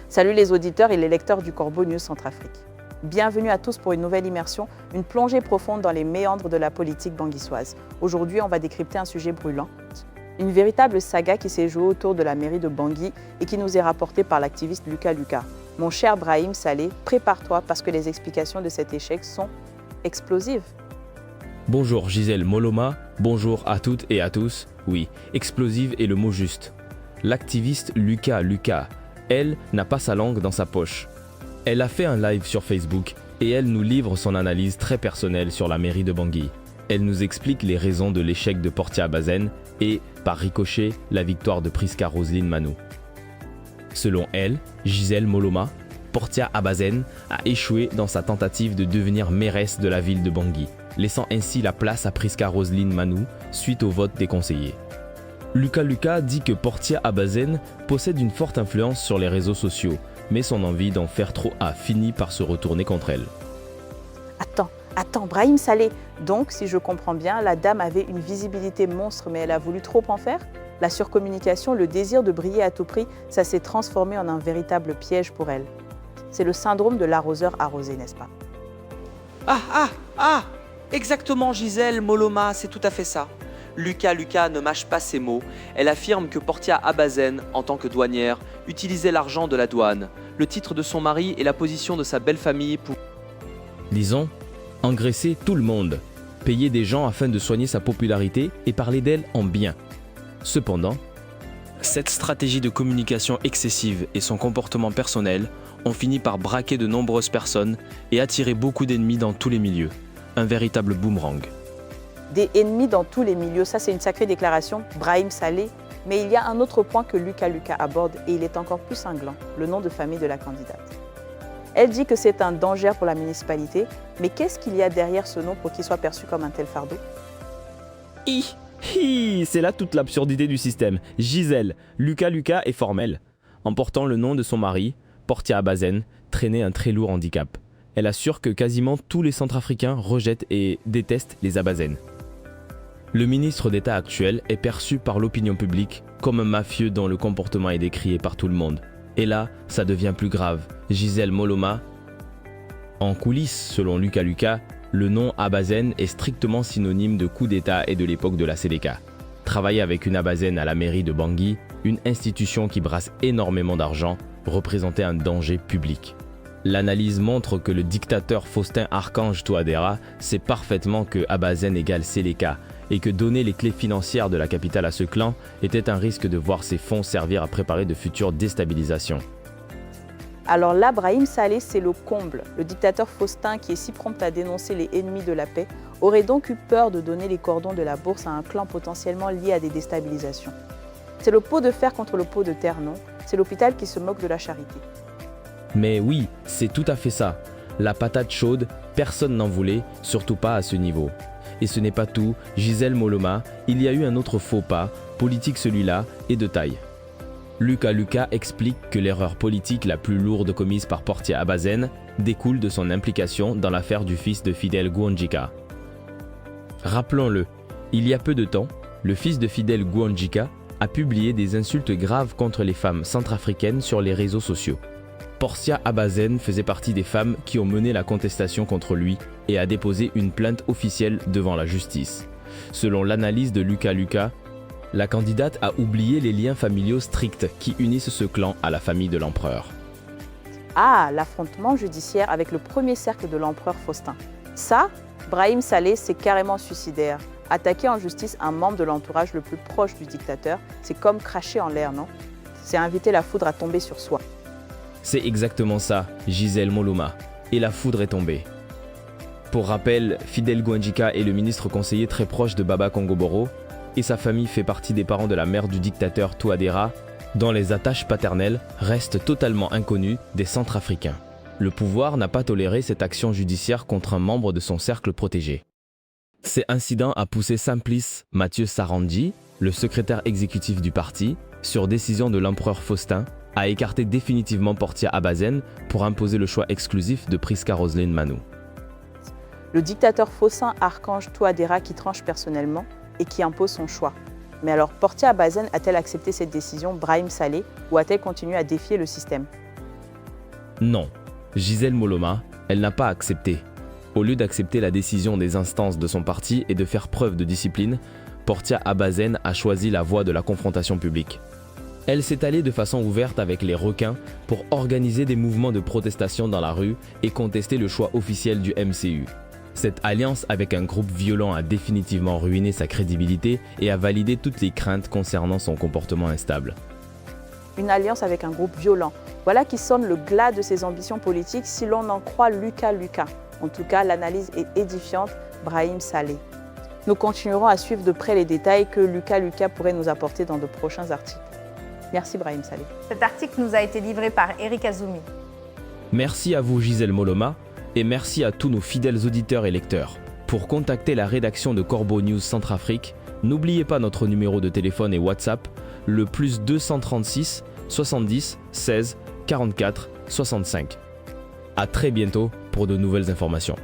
Salut les auditeurs et les lecteurs du Corbeau News Centrafrique. Bienvenue à tous pour une nouvelle immersion, une plongée profonde dans les méandres de la politique banghissoise. Aujourd'hui, on va décrypter un sujet brûlant, une véritable saga qui s'est jouée autour de la mairie de Bangui et qui nous est rapportée par l'activiste Lucas Lucas. Mon cher Brahim Saleh, prépare-toi parce que les explications de cet échec sont explosives. Bonjour Gisèle Moloma, bonjour à toutes et à tous. Oui, explosive est le mot juste. L'activiste Lucas Lucas, elle, n'a pas sa langue dans sa poche. Elle a fait un live sur Facebook et elle nous livre son analyse très personnelle sur la mairie de Bangui. Elle nous explique les raisons de l'échec de Portia Abazen et, par ricochet, la victoire de Priska Roselyne Manou. Selon elle, Gisèle Moloma, Portia Abazen a échoué dans sa tentative de devenir mairesse de la ville de Bangui, laissant ainsi la place à Priska Roselyne Manou suite au vote des conseillers. Lucas Lucas dit que Portia Abazen possède une forte influence sur les réseaux sociaux, mais son envie d'en faire trop a fini par se retourner contre elle. Attends, Brahim Saleh. Donc, si je comprends bien, la dame avait une visibilité monstre, mais elle a voulu trop en faire? La surcommunication, le désir de briller à tout prix, ça s'est transformé en un véritable piège pour elle. C'est le syndrome de l'arroseur arrosé, n'est-ce pas? Exactement Gisèle Moloma, c'est tout à fait ça. Lucas Lucas ne mâche pas ses mots. Elle affirme que Portia Abazen, en tant que douanière, utilisait l'argent de la douane, le titre de son mari et la position de sa belle famille pour... Disons, engraisser tout le monde, payer des gens afin de soigner sa popularité et parler d'elle en bien. Cependant, cette stratégie de communication excessive et son comportement personnel ont fini par braquer de nombreuses personnes et attirer beaucoup d'ennemis dans tous les milieux. Un véritable boomerang. Des ennemis dans tous les milieux, ça c'est une sacrée déclaration, Brahim Saleh. Mais il y a un autre point que Lucas Lucas aborde et il est encore plus cinglant, le nom de famille de la candidate. Elle dit que c'est un danger pour la municipalité, mais qu'est-ce qu'il y a derrière ce nom pour qu'il soit perçu comme un tel fardeau? C'est là toute l'absurdité du système. Gisèle, Lucas Lucas est formelle. En portant le nom de son mari, Portia Abazen traînait un très lourd handicap. Elle assure que quasiment tous les Centrafricains rejettent et détestent les Abazen. Le ministre d'État actuel est perçu par l'opinion publique comme un mafieux dont le comportement est décrié par tout le monde. Et là, ça devient plus grave. Gisèle Moloma. En coulisses, selon Lucas Lucas, le nom Abazen est strictement synonyme de coup d'État et de l'époque de la Séléka. Travailler avec une Abazen à la mairie de Bangui, une institution qui brasse énormément d'argent, représentait un danger public. L'analyse montre que le dictateur Faustin Archange Touadéra sait parfaitement que Abazen égale Séléka et que donner les clés financières de la capitale à ce clan était un risque de voir ces fonds servir à préparer de futures déstabilisations. Alors là, Brahim Saleh, c'est le comble. Le dictateur Faustin, qui est si prompt à dénoncer les ennemis de la paix, aurait donc eu peur de donner les cordons de la bourse à un clan potentiellement lié à des déstabilisations. C'est le pot de fer contre le pot de terre, non? C'est l'hôpital qui se moque de la charité. Mais oui, c'est tout à fait ça. La patate chaude, personne n'en voulait, surtout pas à ce niveau. Et ce n'est pas tout, Gisèle Moloma, il y a eu un autre faux pas, politique celui-là, et de taille. Lucas Lucas explique que l'erreur politique la plus lourde commise par Portia Abazen découle de son implication dans l'affaire du fils de Fidel Guandjika. Rappelons-le, il y a peu de temps, le fils de Fidel Guandjika a publié des insultes graves contre les femmes centrafricaines sur les réseaux sociaux. Portia Abazen faisait partie des femmes qui ont mené la contestation contre lui et a déposé une plainte officielle devant la justice. Selon l'analyse de Lucas Lucas, la candidate a oublié les liens familiaux stricts qui unissent ce clan à la famille de l'empereur. Ah, l'affrontement judiciaire avec le premier cercle de l'empereur Faustin. Ça, Brahim Saleh, c'est carrément suicidaire. Attaquer en justice un membre de l'entourage le plus proche du dictateur, c'est comme cracher en l'air, non? C'est inviter la foudre à tomber sur soi. C'est exactement ça, Gisèle Moloma. Et la foudre est tombée. Pour rappel, Fidel Guandjika est le ministre conseiller très proche de Baba Kongoboro et sa famille fait partie des parents de la mère du dictateur Touadéra, dont les attaches paternelles restent totalement inconnues des Centrafricains. Le pouvoir n'a pas toléré cette action judiciaire contre un membre de son cercle protégé. Cet incident a poussé Simplice Mathieu Sarandi, le secrétaire exécutif du parti, sur décision de l'empereur Faustin, a écarté définitivement Portia Abazen pour imposer le choix exclusif de Priska Roselyne Manou. Le dictateur Faustin Archange Touadéra qui tranche personnellement et qui impose son choix. Mais alors, Portia Abazen a-t-elle accepté cette décision Brahim Saleh ou a-t-elle continué à défier le système? Non, Gisèle Moloma, elle n'a pas accepté. Au lieu d'accepter la décision des instances de son parti et de faire preuve de discipline, Portia Abazen a choisi la voie de la confrontation publique. Elle s'est alliée de façon ouverte avec les requins pour organiser des mouvements de protestation dans la rue et contester le choix officiel du MCU. Cette alliance avec un groupe violent a définitivement ruiné sa crédibilité et a validé toutes les craintes concernant son comportement instable. Une alliance avec un groupe violent, voilà qui sonne le glas de ses ambitions politiques si l'on en croit Lucas Luca. En tout cas, l'analyse est édifiante, Brahim Saleh. Nous continuerons à suivre de près les détails que Lucas Luca pourrait nous apporter dans de prochains articles. Merci Brahim Saleh. Cet article nous a été livré par Eric Azumi. Merci à vous Gisèle Moloma et merci à tous nos fidèles auditeurs et lecteurs. Pour contacter la rédaction de Corbeau News Centrafrique, n'oubliez pas notre numéro de téléphone et WhatsApp, le +236 70 16 44 65. À très bientôt pour de nouvelles informations.